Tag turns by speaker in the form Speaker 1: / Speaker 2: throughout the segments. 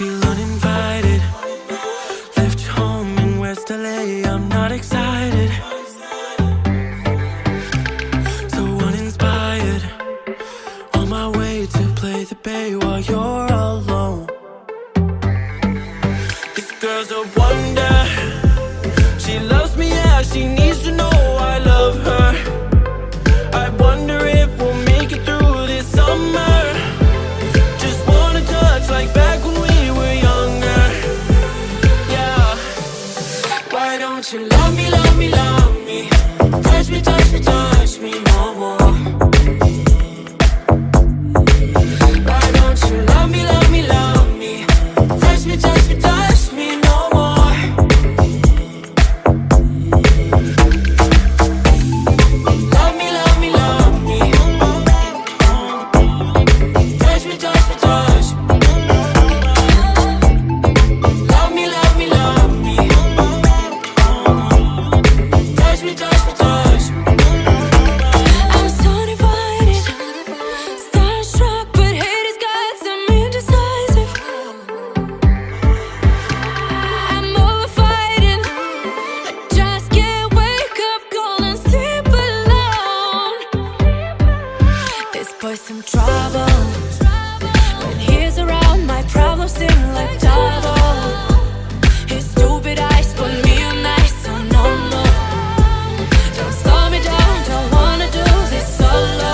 Speaker 1: Feel uninvited. Left home in West LA, I'm not excited. So uninspired. On my way to play the bay while you're alone. This girl's a wonder. She loves me, yeah, she needs to know I love her. I wonder if we'll make it through this summer. Just wanna touch like back when we were younger. Yeah. Why don't you love me, love me, love me? Touch me, touch me, touch me no more. Why don't you love me, love me, love me? Touch me, touch me, touch me no more. Love me, love me, love me. Touch me, touch me, touch me. Love me, love me, love me. Touch me, touch me, touch me.
Speaker 2: I'm so divided, starstruck, but haters got some indecisive. I'm over fighting, I just can't wake up cold and sleep alone. This boy's some trouble. When he's around, my problems seem like double. His stupid eyes put me on ice, so no more. Don't slow me down, don't wanna do this solo.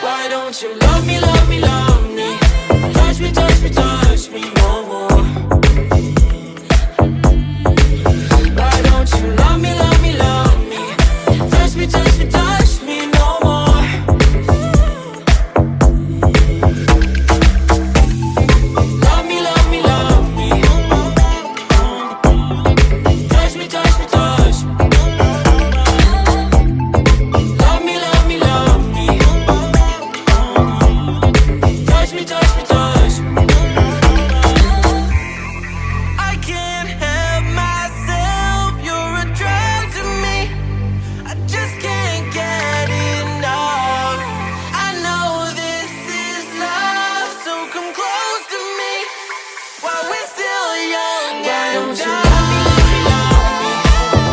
Speaker 1: Why don't you love me, love me, love me? Touch me, touch me, touch me no more. Why don't you love me, love me, love me? Touch me, touch me, touch me no more. Love me, love me, love me. Touch me, touch me, touch me. Love me, love me, love me. Touch me, touch me, touch me. I can't help myself, you're a drug to me. I just can't get enough. I know this is love, so come close to me while we're still young. Why don't you love me, love me, love me?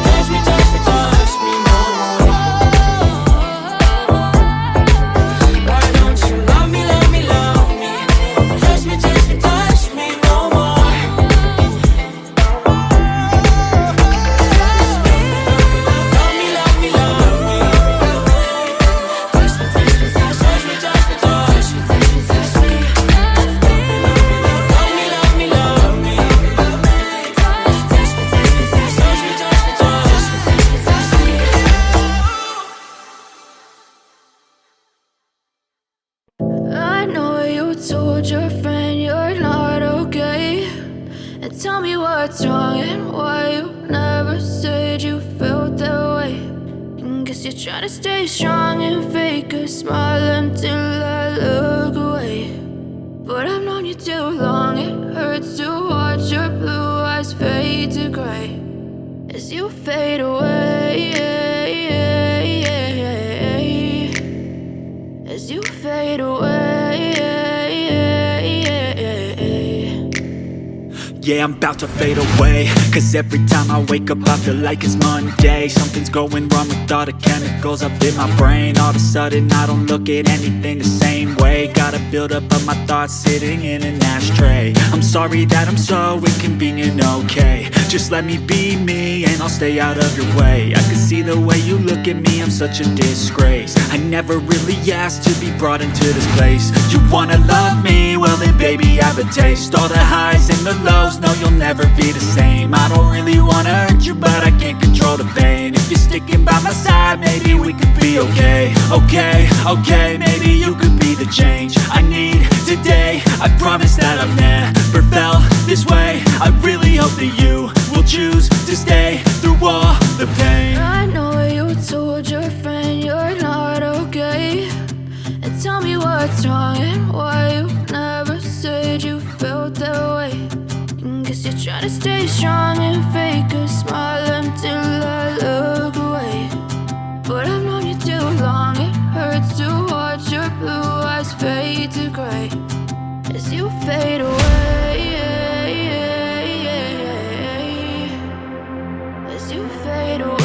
Speaker 1: Touch me, touch me, touch me no more. Why don't you love me, love me, love me? Touch me, touch me, touch me no more. Love me, love me, love me. Touch me, touch me, touch me, touch me, touch me, touch me, touch me. Love me, love me, love me. Touch me, touch me, touch me, touch me, touch me, touch me, touch me.
Speaker 2: I know you told your friend you're not okay, and tell me what's wrong and why you never said you felt that way. And guess you're trying to stay strong and fake a smile until I look away. But I've known you too long, it hurts to watch your blue eyes fade to gray as you fade away, as you fade away.
Speaker 3: Yeah, I'm about to fade away, cause every time I wake up I feel like it's Monday. Something's going wrong with all the chemicals up in my brain. All of a sudden I don't look at anything the same way. Gotta build up of my thoughts sitting in an ashtray. I'm sorry that I'm so inconvenient, okay? Just let me be me and I'll stay out of your way. I can see the way you look at me, I'm such a disgrace. I never really asked to be brought into this place. You wanna love me? Well then baby have a taste. All the highs and the lows, no you'll never be the same. I don't really wanna hurt you but I can't control the pain. If you're sticking by my side maybe we could be okay. Okay, maybe you could be the change I need today. I promise that I've never felt this way. I really hope that you will choose to stay through all the pain.
Speaker 2: I know you told your friend you're not okay, and tell me what's wrong and why you never said you felt that way. And guess you're trying to stay strong and fake a smile until I look away. But I've known you too long, it hurts to watch your blue eyes fade to gray as you fade away.